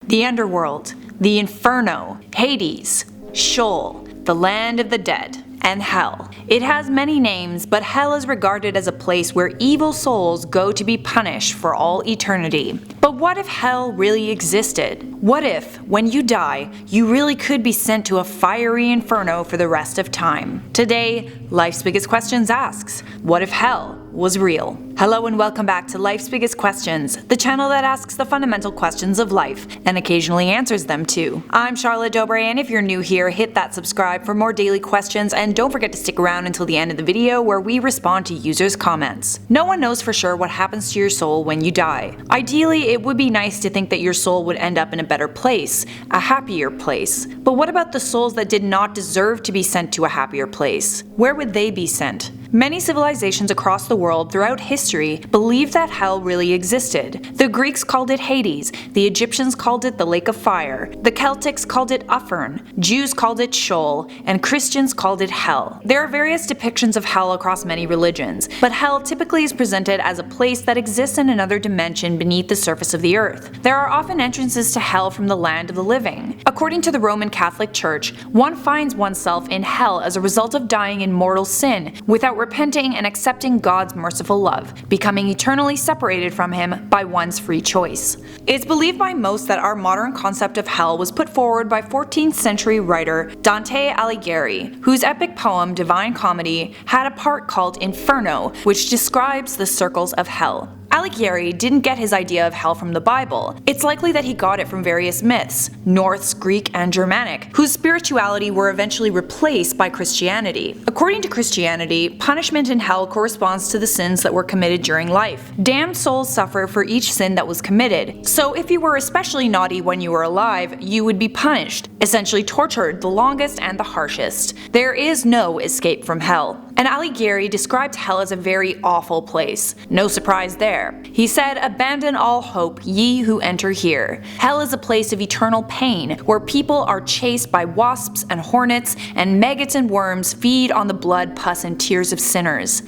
the underworld, the inferno, Hades, Sheol, the land of the dead, and hell. It has many names, but hell is regarded as a place where evil souls go to be punished for all eternity. But what if hell really existed? What if, when you die, you really could be sent to a fiery inferno for the rest of time? Today, Life's Biggest Questions asks, what if hell was real? Hello and welcome back to Life's Biggest Questions, the channel that asks the fundamental questions of life and occasionally answers them too. I'm Charlotte Dobre, and if you're new here, hit that subscribe for more daily questions, and don't forget to stick around until the end of the video where we respond to users' comments. No one knows for sure what happens to your soul when you die. Ideally, it would be nice to think that your soul would end up in a better place, a happier place. But what about the souls that did not deserve to be sent to a happier place? Where would they be sent? Many civilizations across the world throughout history believed that hell really existed. The Greeks called it Hades, the Egyptians called it the Lake of Fire, the Celtics called it Ufern, Jews called it Sheol, and Christians called it hell. There are various depictions of hell across many religions, but hell typically is presented as a place that exists in another dimension beneath the surface of the earth. There are often entrances to hell from the land of the living. According to the Roman Catholic Church, one finds oneself in hell as a result of dying in mortal sin, without repenting and accepting God's merciful love, becoming eternally separated from Him by one's free choice. It's believed by most that our modern concept of hell was put forward by 14th century writer Dante Alighieri, whose epic poem Divine Comedy had a part called Inferno, which describes the circles of hell. Alighieri didn't get his idea of hell from the Bible. It's likely that he got it from various myths, Norse, Greek, and Germanic, whose spirituality were eventually replaced by Christianity. According to Christianity, punishment in hell corresponds to the sins that were committed during life. Damned souls suffer for each sin that was committed, so if you were especially naughty when you were alive, you would be punished, essentially tortured, the longest and the harshest. There is no escape from hell. And Alighieri described hell as a very awful place. No surprise there. He said, "Abandon all hope, ye who enter here. Hell is a place of eternal pain, where people are chased by wasps and hornets, and maggots and worms feed on the blood, pus, and tears of sinners."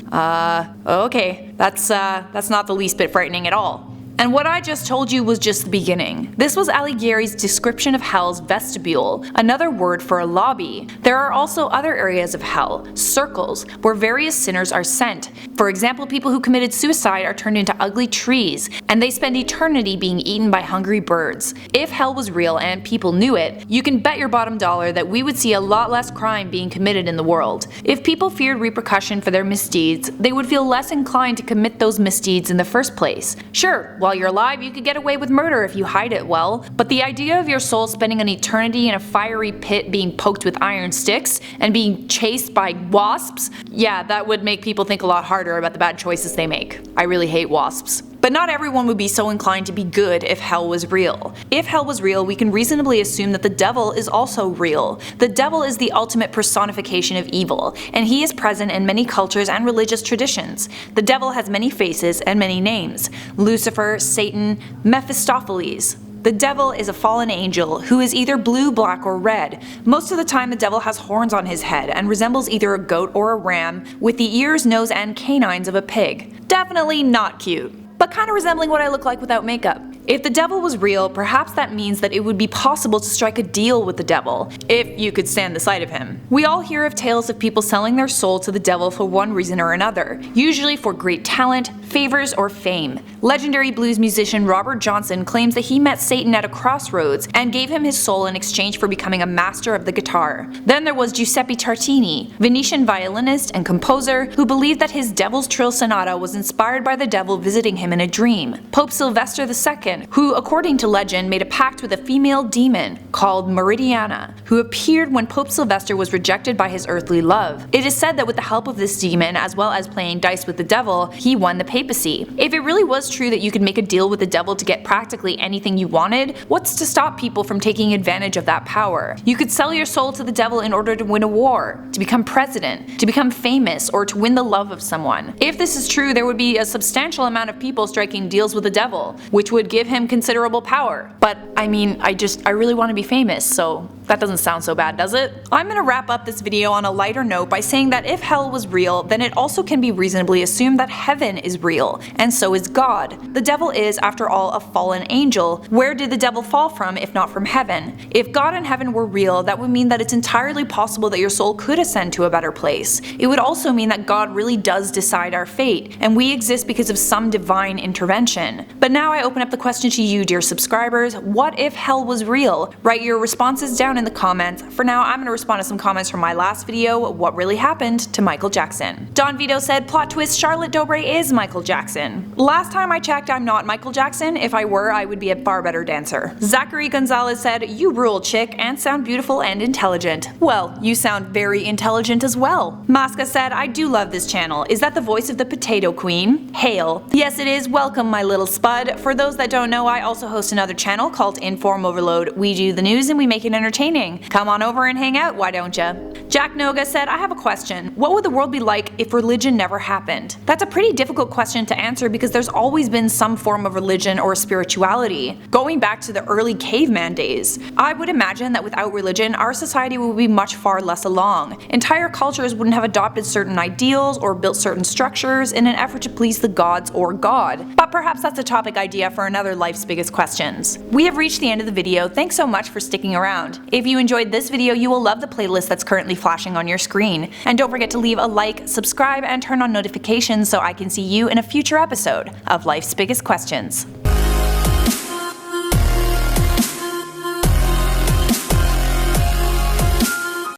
Okay, that's not the least bit frightening at all. And what I just told you was just the beginning. This was Alighieri's description of hell's vestibule, another word for a lobby. There are also other areas of hell, circles, where various sinners are sent. For example, people who committed suicide are turned into ugly trees, and they spend eternity being eaten by hungry birds. If hell was real and people knew it, you can bet your bottom dollar that we would see a lot less crime being committed in the world. If people feared repercussion for their misdeeds, they would feel less inclined to commit those misdeeds in the first place. Sure, while you're alive, you could get away with murder if you hide it well, but the idea of your soul spending an eternity in a fiery pit being poked with iron sticks and being chased by wasps, yeah, that would make people think a lot harder about the bad choices they make. I really hate wasps. But not everyone would be so inclined to be good if hell was real. If hell was real, we can reasonably assume that the devil is also real. The devil is the ultimate personification of evil, and he is present in many cultures and religious traditions. The devil has many faces and many names: Lucifer, Satan, Mephistopheles. The devil is a fallen angel who is either blue, black, or red. Most of the time the devil has horns on his head and resembles either a goat or a ram, with the ears, nose, and canines of a pig. Definitely not cute, but kind of resembling what I look like without makeup. If the devil was real, perhaps that means that it would be possible to strike a deal with the devil, if you could stand the sight of him. We all hear of tales of people selling their soul to the devil for one reason or another, usually for great talent, favors, or fame. Legendary blues musician Robert Johnson claims that he met Satan at a crossroads and gave him his soul in exchange for becoming a master of the guitar. Then there was Giuseppe Tartini, Venetian violinist and composer, who believed that his Devil's Trill Sonata was inspired by the devil visiting him in a dream. Pope Sylvester II, who, according to legend, made a pact with a female demon called Meridiana, who appeared when Pope Sylvester was rejected by his earthly love. It is said that with the help of this demon, as well as playing dice with the devil, he won the papacy. If it really was true that you could make a deal with the devil to get practically anything you wanted, what's to stop people from taking advantage of that power? You could sell your soul to the devil in order to win a war, to become president, to become famous, or to win the love of someone. If this is true, there would be a substantial amount of people striking deals with the devil, which would give him considerable power. But I mean, I really want to be famous, so that doesn't sound so bad, does it? I'm gonna wrap up this video on a lighter note by saying that if hell was real, then it also can be reasonably assumed that heaven is real. real, and so is God. The devil is, after all, a fallen angel. Where did the devil fall from if not from heaven? If God and heaven were real, that would mean that it's entirely possible that your soul could ascend to a better place. It would also mean that God really does decide our fate, and we exist because of some divine intervention. But now I open up the question to you, dear subscribers: what if hell was real? Write your responses down in the comments. For now, I'm going to respond to some comments from my last video, what really happened to Michael Jackson. Don Vito said, plot twist, Charlotte Dobre is Michael Jackson. Last time I checked, I'm not Michael Jackson. If I were, I would be a far better dancer. Zachary Gonzalez said, you rule, chick, and sound beautiful and intelligent. Well, you sound very intelligent as well. Masca said, I do love this channel. Is that the voice of the Potato Queen? Hail. Yes, it is. Welcome, my little spud. For those that don't know, I also host another channel called Inform Overload. We do the news and we make it entertaining. Come on over and hang out, why don't ya? Jack Noga said, I have a question. What would the world be like if religion never happened? That's a pretty difficult question to answer because there's always been some form of religion or spirituality. Going back to the early caveman days, I would imagine that without religion, our society would be much far less along. Entire cultures wouldn't have adopted certain ideals or built certain structures in an effort to please the gods or God. But perhaps that's a topic idea for another Life's Biggest Questions. We have reached the end of the video. Thanks so much for sticking around. If you enjoyed this video, you will love the playlist that's currently flashing on your screen. And don't forget to leave a like, subscribe, and turn on notifications so I can see you in a future episode of Life's Biggest Questions.